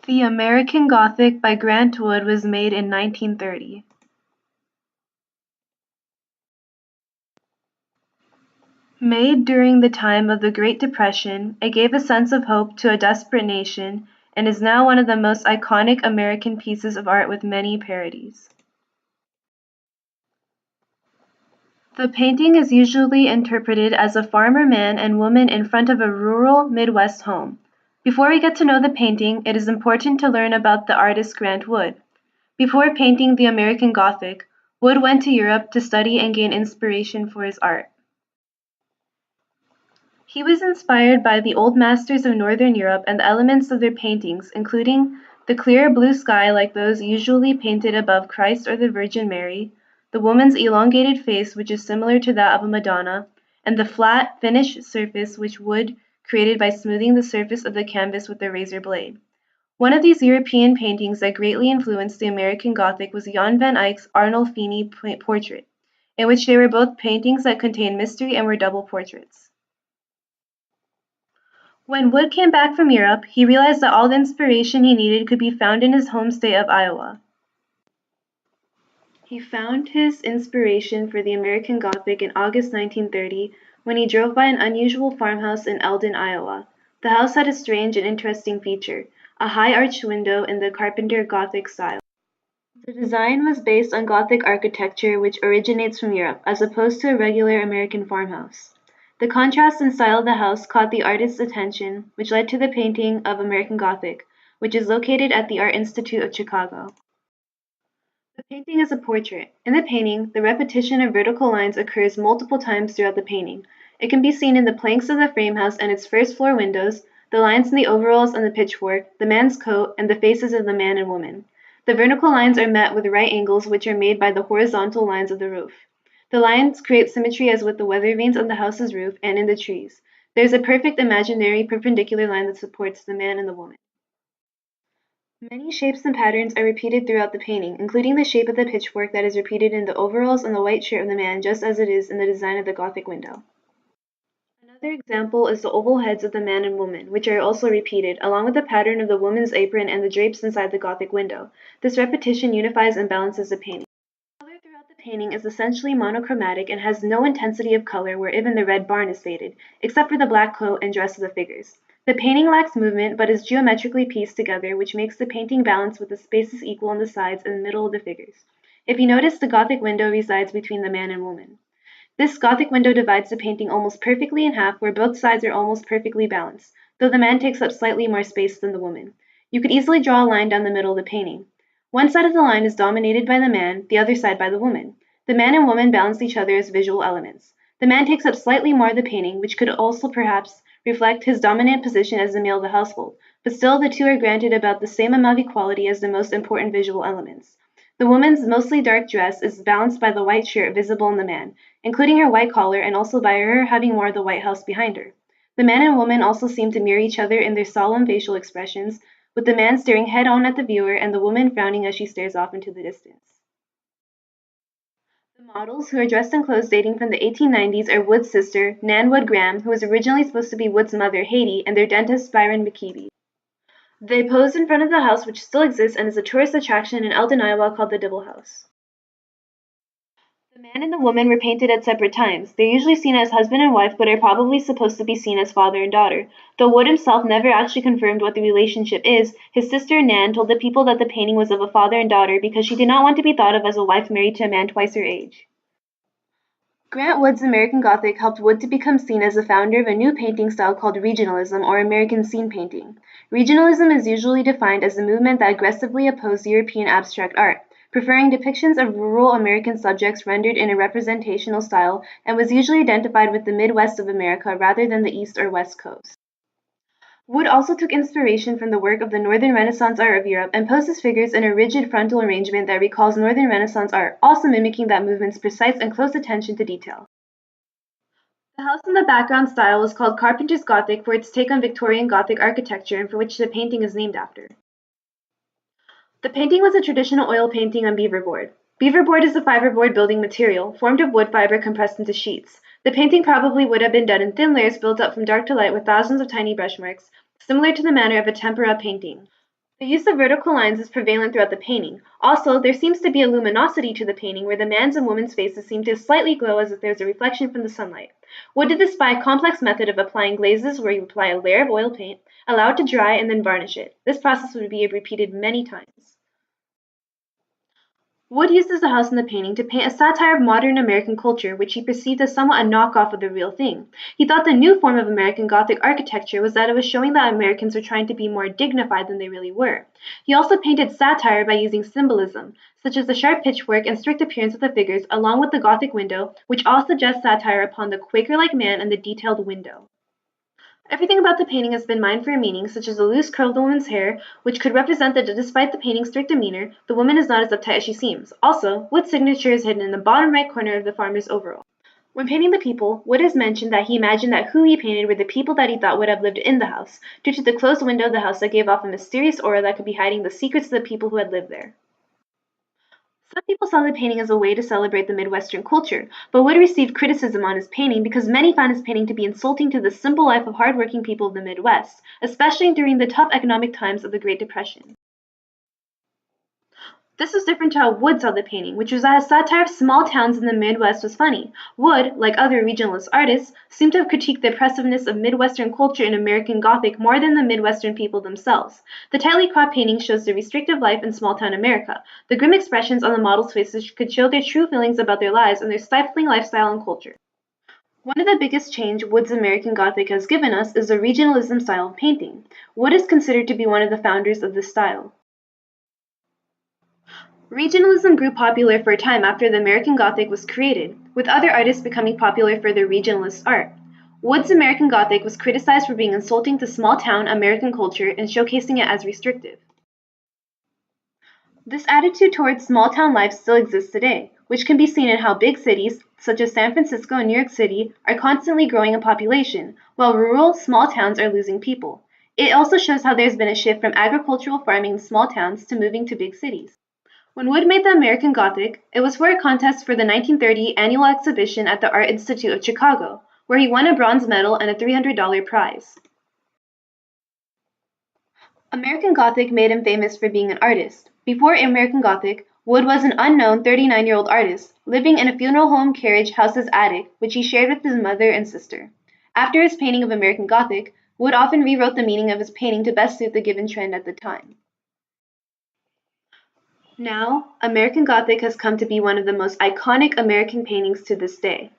The American Gothic by Grant Wood was made in 1930. Made during the time of the Great Depression, it gave a sense of hope to a desperate nation and is now one of the most iconic American pieces of art with many parodies. The painting is usually interpreted as a farmer man and woman in front of a rural Midwest home. Before we get to know the painting, it is important to learn about the artist Grant Wood. Before painting the American Gothic, Wood went to Europe to study and gain inspiration for his art. He was inspired by the old masters of Northern Europe and the elements of their paintings, including the clear blue sky like those usually painted above Christ or the Virgin Mary, the woman's elongated face which is similar to that of a Madonna, and the flat, finished surface which Wood created by smoothing the surface of the canvas with a razor blade. One of these European paintings that greatly influenced the American Gothic was Jan van Eyck's Arnolfini portrait, in which they were both paintings that contained mystery and were double portraits. When Wood came back from Europe, he realized that all the inspiration he needed could be found in his home state of Iowa. He found his inspiration for the American Gothic in August 1930 when he drove by an unusual farmhouse in Eldon, Iowa. The house had a strange and interesting feature, a high arched window in the Carpenter Gothic style. The design was based on Gothic architecture which originates from Europe, as opposed to a regular American farmhouse. The contrast and style of the house caught the artist's attention, which led to the painting of American Gothic, which is located at the Art Institute of Chicago. The painting is a portrait. In the painting, the repetition of vertical lines occurs multiple times throughout the painting. It can be seen in the planks of the frame house and its first floor windows, the lines in the overalls and the pitchfork, the man's coat, and the faces of the man and woman. The vertical lines are met with right angles which are made by the horizontal lines of the roof. The lines create symmetry as with the weather vanes on the house's roof and in the trees. There is a perfect imaginary perpendicular line that supports the man and the woman. Many shapes and patterns are repeated throughout the painting, including the shape of the pitchfork that is repeated in the overalls and the white shirt of the man, just as it is in the design of the Gothic window. Another example is the oval heads of the man and woman, which are also repeated, along with the pattern of the woman's apron and the drapes inside the Gothic window. This repetition unifies and balances the painting. The painting is essentially monochromatic and has no intensity of color where even the red barn is faded, except for the black coat and dress of the figures. The painting lacks movement but is geometrically pieced together, which makes the painting balanced with the spaces equal on the sides and the middle of the figures. If you notice, the Gothic window resides between the man and woman. This Gothic window divides the painting almost perfectly in half, where both sides are almost perfectly balanced, though the man takes up slightly more space than the woman. You could easily draw a line down the middle of the painting. One side of the line is dominated by the man, the other side by the woman. The man and woman balance each other as visual elements. The man takes up slightly more of the painting, which could also perhaps reflect his dominant position as the male of the household, but still the two are granted about the same amount of equality as the most important visual elements. The woman's mostly dark dress is balanced by the white shirt visible in the man, including her white collar and also by her having more of the white house behind her. The man and woman also seem to mirror each other in their solemn facial expressions, with the man staring head-on at the viewer and the woman frowning as she stares off into the distance. The models, who are dressed in clothes dating from the 1890s, are Wood's sister, Nan Wood Graham, who was originally supposed to be Wood's mother, Haiti, and their dentist, Byron McKeeby. They posed in front of the house, which still exists and is a tourist attraction in Eldon, Iowa, called the Dibble House. The man and the woman were painted at separate times. They're usually seen as husband and wife, but are probably supposed to be seen as father and daughter. Though Wood himself never actually confirmed what the relationship is, his sister Nan told the people that the painting was of a father and daughter because she did not want to be thought of as a wife married to a man twice her age. Grant Wood's American Gothic helped Wood to become seen as the founder of a new painting style called regionalism, or American scene painting. Regionalism is usually defined as the movement that aggressively opposed European abstract art, preferring depictions of rural American subjects rendered in a representational style, and was usually identified with the Midwest of America rather than the East or West Coast. Wood also took inspiration from the work of the Northern Renaissance art of Europe and posed his figures in a rigid frontal arrangement that recalls Northern Renaissance art, also mimicking that movement's precise and close attention to detail. The house in the background style was called Carpenter's Gothic for its take on Victorian Gothic architecture and for which the painting is named after. The painting was a traditional oil painting on beaver board. Beaver board is a fiberboard building material, formed of wood fiber compressed into sheets. The painting probably would have been done in thin layers built up from dark to light with thousands of tiny brush marks, similar to the manner of a tempera painting. The use of vertical lines is prevalent throughout the painting. Also, there seems to be a luminosity to the painting where the man's and woman's faces seem to slightly glow as if there's a reflection from the sunlight. Wood did this by a complex method of applying glazes where you apply a layer of oil paint, allow it to dry, and then varnish it. This process would be repeated many times. Wood uses the house in the painting to paint a satire of modern American culture, which he perceived as somewhat a knockoff of the real thing. He thought the new form of American Gothic architecture was that it was showing that Americans were trying to be more dignified than they really were. He also painted satire by using symbolism, such as the sharp pitchfork and strict appearance of the figures, along with the Gothic window, which all suggest satire upon the Quaker-like man and the detailed window. Everything about the painting has been mined for a meaning, such as the loose curl of the woman's hair, which could represent that despite the painting's strict demeanor, the woman is not as uptight as she seems. Also, Wood's signature is hidden in the bottom right corner of the farmer's overall. When painting the people, Wood has mentioned that he imagined that who he painted were the people that he thought would have lived in the house, due to the closed window of the house that gave off a mysterious aura that could be hiding the secrets of the people who had lived there. Some people saw the painting as a way to celebrate the Midwestern culture, but Wood received criticism on his painting because many found his painting to be insulting to the simple life of hardworking people of the Midwest, especially during the tough economic times of the Great Depression. This was different to how Wood saw the painting, which was that his satire of small towns in the Midwest was funny. Wood, like other regionalist artists, seemed to have critiqued the oppressiveness of Midwestern culture in American Gothic more than the Midwestern people themselves. The tightly cropped painting shows the restrictive life in small-town America. The grim expressions on the models' faces could show their true feelings about their lives and their stifling lifestyle and culture. One of the biggest change Wood's American Gothic has given us is the regionalism style of painting. Wood is considered to be one of the founders of this style. Regionalism grew popular for a time after the American Gothic was created, with other artists becoming popular for their regionalist art. Wood's American Gothic was criticized for being insulting to small-town American culture and showcasing it as restrictive. This attitude towards small-town life still exists today, which can be seen in how big cities, such as San Francisco and New York City, are constantly growing in population, while rural, small towns are losing people. It also shows how there's been a shift from agricultural farming in small towns to moving to big cities. When Wood made the American Gothic, it was for a contest for the 1930 annual exhibition at the Art Institute of Chicago, where he won a bronze medal and a $300 prize. American Gothic made him famous for being an artist. Before American Gothic, Wood was an unknown 39-year-old artist, living in a funeral home carriage house's attic, which he shared with his mother and sister. After his painting of American Gothic, Wood often rewrote the meaning of his painting to best suit the given trend at the time. Now, American Gothic has come to be one of the most iconic American paintings to this day.